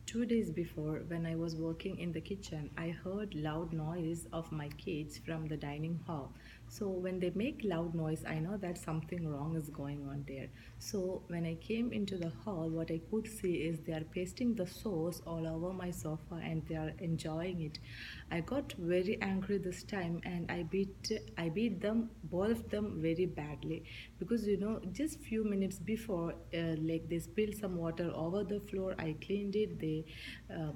2 days before, when I was working in the kitchen, I heard loud noise of my kids from the dining hall. So when they make loud noise, I know that something wrong is going on there. So when I came into the hall, what I could see is they are pasting the sauce all over my sofa and they are enjoying it. I got very angry this time and I beat them, both of them, very badly, because just few minutes before, like they spilled some water over the floor. I cleaned it. They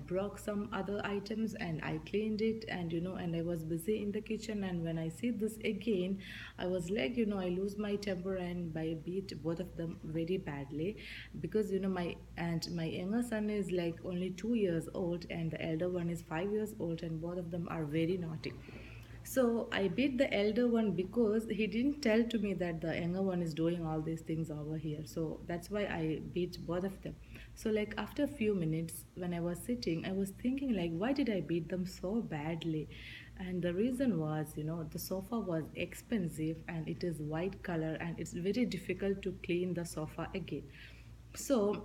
broke some other items and I cleaned it, and I was busy in the kitchen. And when I see this again, I was like, I lose my temper and I beat both of them very badly, because my younger son is like only 2 years old and the elder one is 5 years old, and both of them are very naughty. So I beat the elder one because he didn't tell to me that the younger one is doing all these things over here. So that's why I beat both of them. So like after a few minutes when I was sitting, I was thinking like, why did I beat them so badly? And the reason was, the sofa was expensive and it is white color and it's very difficult to clean the sofa again. So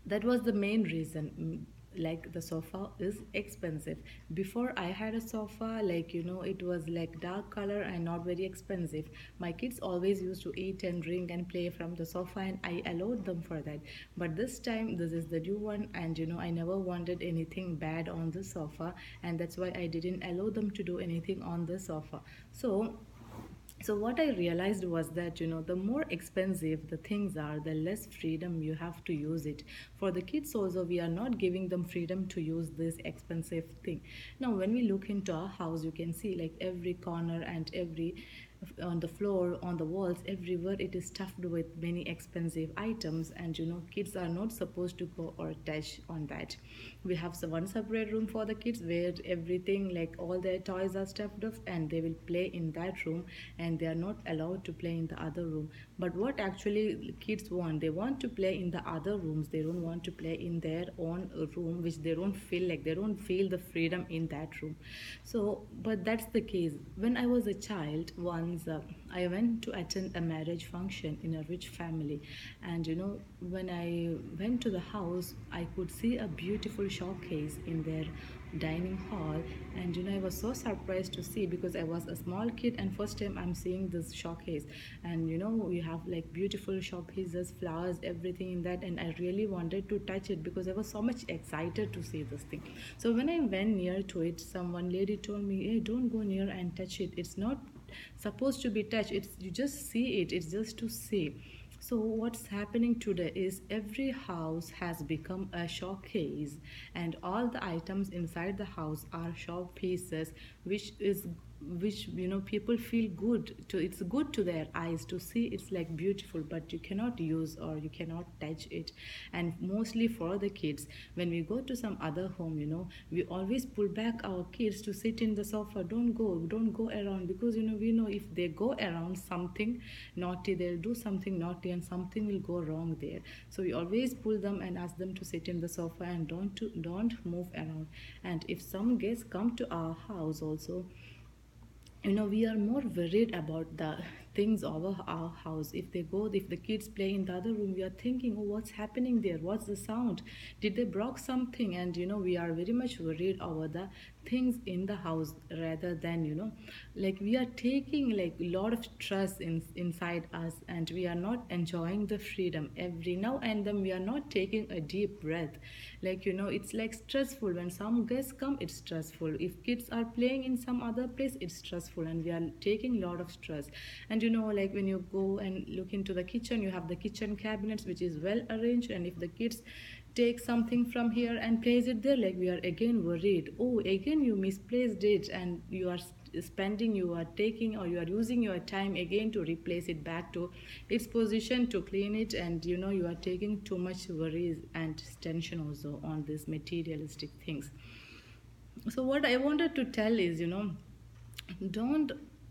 that was the main reason. Like the sofa is expensive. Before I had a sofa, like it was like dark color and not very expensive. My kids always used to eat and drink and play from the sofa and I allowed them for that. But this time this is the new one, and I never wanted anything bad on the sofa, and that's why I didn't allow them to do anything on the sofa. So what I realized was that the more expensive the things are, the less freedom you have to use it. For the kids also, we are not giving them freedom to use this expensive thing. Now when we look into our house, you can see like every corner and every, on the floor, on the walls, everywhere it is stuffed with many expensive items, and kids are not supposed to go or touch on that. We have one separate room for the kids where everything, like all their toys, are stuffed off and they will play in that room, and they are not allowed to play in the other room. But what actually kids want, they want to play in the other rooms. They don't want to play in their own room, which they don't feel like, they don't feel the freedom in that room. So but that's the case. When I was a child, once I went to attend a marriage function in a rich family, and when I went to the house, I could see a beautiful showcase in their dining hall. And I was so surprised to see, because I was a small kid and first time I'm seeing this showcase. And we have like beautiful showpieces, flowers, everything in that, and I really wanted to touch it because I was so much excited to see this thing. So when I went near to it, someone lady told me, hey, don't go near and touch it, it's not supposed to be touched, it's, you just see it, it's just to see. So what's happening today is every house has become a showcase, and all the items inside the house are showpieces, which people feel good to, it's good to their eyes to see, it's like beautiful, but you cannot use or you cannot touch it. And mostly for the kids, when we go to some other home, we always pull back our kids to sit in the sofa, don't go around, because we know if they go around something naughty, they'll do something naughty and something will go wrong there. So we always pull them and ask them to sit in the sofa and don't move around. And if some guests come to our house also, we are more worried about the things over our house. If they go, if the kids play in the other room, we are thinking, oh, what's happening there, what's the sound, did they broke something? And we are very much worried over the things in the house, rather than like we are taking like a lot of stress inside us, and we are not enjoying the freedom. Every now and then we are not taking a deep breath. Like it's like stressful when some guests come, it's stressful. If kids are playing in some other place, it's stressful, and we are taking a lot of stress. And like when you go and look into the kitchen, you have the kitchen cabinets which is well arranged, and if the kids take something from here and place it there, like we are again worried, oh, again you misplaced it, and you are spending, you are taking, or you are using your time again to replace it back to its position, to clean it. And you are taking too much worries and tension also on these materialistic things. So what I wanted to tell is, don't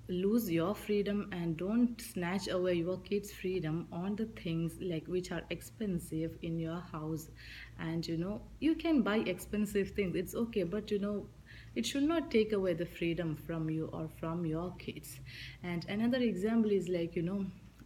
lose your freedom and don't snatch away your kids' freedom on the things like which are expensive in your house. And you can buy expensive things, it's okay, but it should not take away the freedom from you or from your kids. And another example is like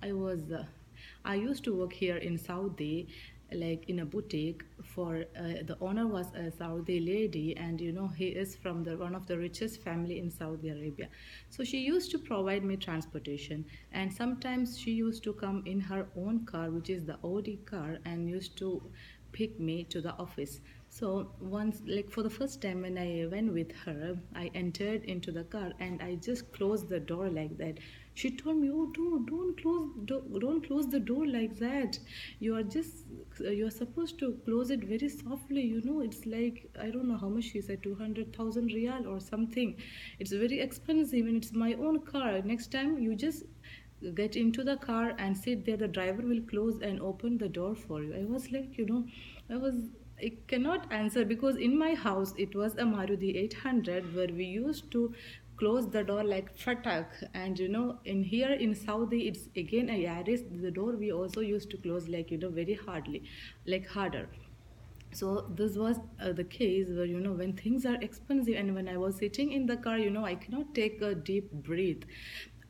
I used to work here in Saudi, like in a boutique for the owner was a Saudi lady, and he is from the one of the richest family in Saudi Arabia. So she used to provide me transportation, and sometimes she used to come in her own car, which is the Audi car, and used to pick me to the office. So once, like for the first time when I went with her, I entered into the car and I just closed the door like that. She told me, "Oh, don't close the door like that. You are just you are supposed to close it very softly. It's like I don't know how much she said, 200,000 riyal or something. It's very expensive, and it's my own car. Next time you just get into the car and sit there. The driver will close and open the door for you." I was like, I was I cannot answer because in my house it was a Maruti 800 where we used to close the door like fatak, and in here in Saudi it's again a Yaris. The door we also used to close like very hardly, like harder. So this was the case where when things are expensive, and when I was sitting in the car, I cannot take a deep breath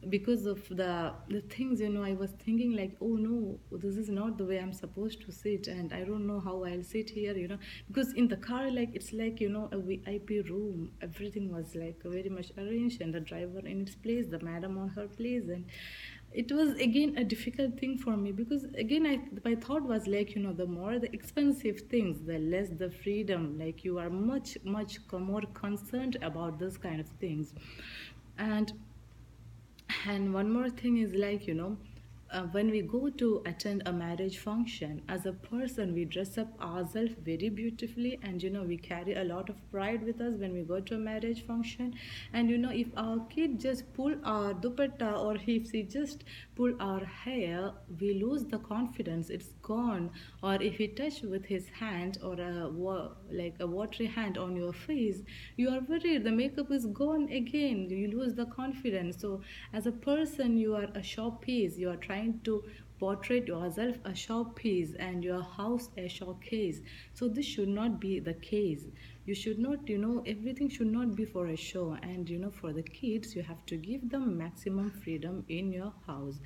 because of the things. I was thinking like, oh no, this is not the way I'm supposed to sit, and I don't know how I'll sit here, because in the car, like it's like a VIP room. Everything was like very much arranged, and the driver in its place, the madam on her place, and it was again a difficult thing for me because again my thought was like, the more the expensive things, the less the freedom. Like you are much more concerned about this kind of things. And and one more thing is like, when we go to attend a marriage function, as a person, we dress up ourselves very beautifully, and we carry a lot of pride with us when we go to a marriage function. And if our kid just pull our dupatta, or if he just pull our hair, we lose the confidence. It's gone. Or if he touch with his hand, or like a watery hand on your face, you are worried. The makeup is gone again. You lose the confidence. So as a person, you are a showpiece. You are trying to portray yourself a showpiece and your house a showcase. So this should not be the case. You should not, everything should not be for a show. And for the kids, you have to give them maximum freedom in your house.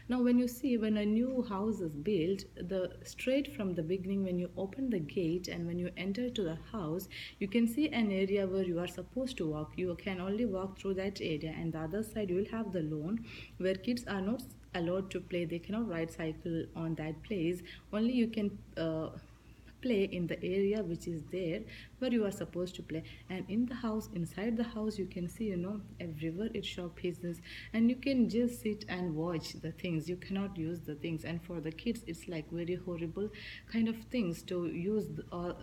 Now when you see, when a new house is built, the straight from the beginning, when you open the gate and when you enter to the house, you can see an area where you are supposed to walk. You can only walk through that area, and the other side you will have the lawn where kids are not allowed to play. They cannot ride cycle on that place. Only you can play in the area which is there where you are supposed to play. And in the house, inside the house, you can see, everywhere it's shop pieces, and you can just sit and watch the things. You cannot use the things. And for the kids, it's like very horrible kind of things to use,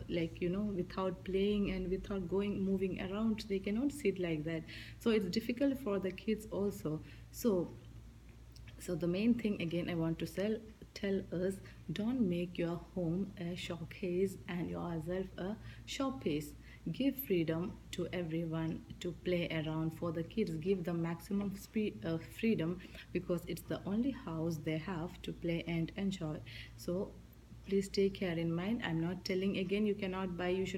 like without playing and without going moving around. They cannot sit like that. So it's difficult for the kids also. So the main thing again I want to tell us, don't make your home a showcase and yourself a showpiece. Give freedom to everyone to play around. For the kids, give them maximum freedom, because it's the only house they have to play and enjoy. So please take care in mind. I'm not telling again you should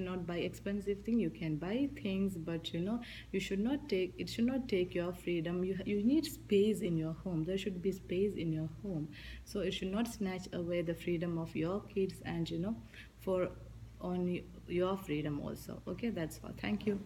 not buy expensive thing. You can buy things, but you should not take it should not take your freedom. You need space in your home. There should be space in your home. So it should not snatch away the freedom of your kids, and for on your freedom also. Okay, that's all. Thank you.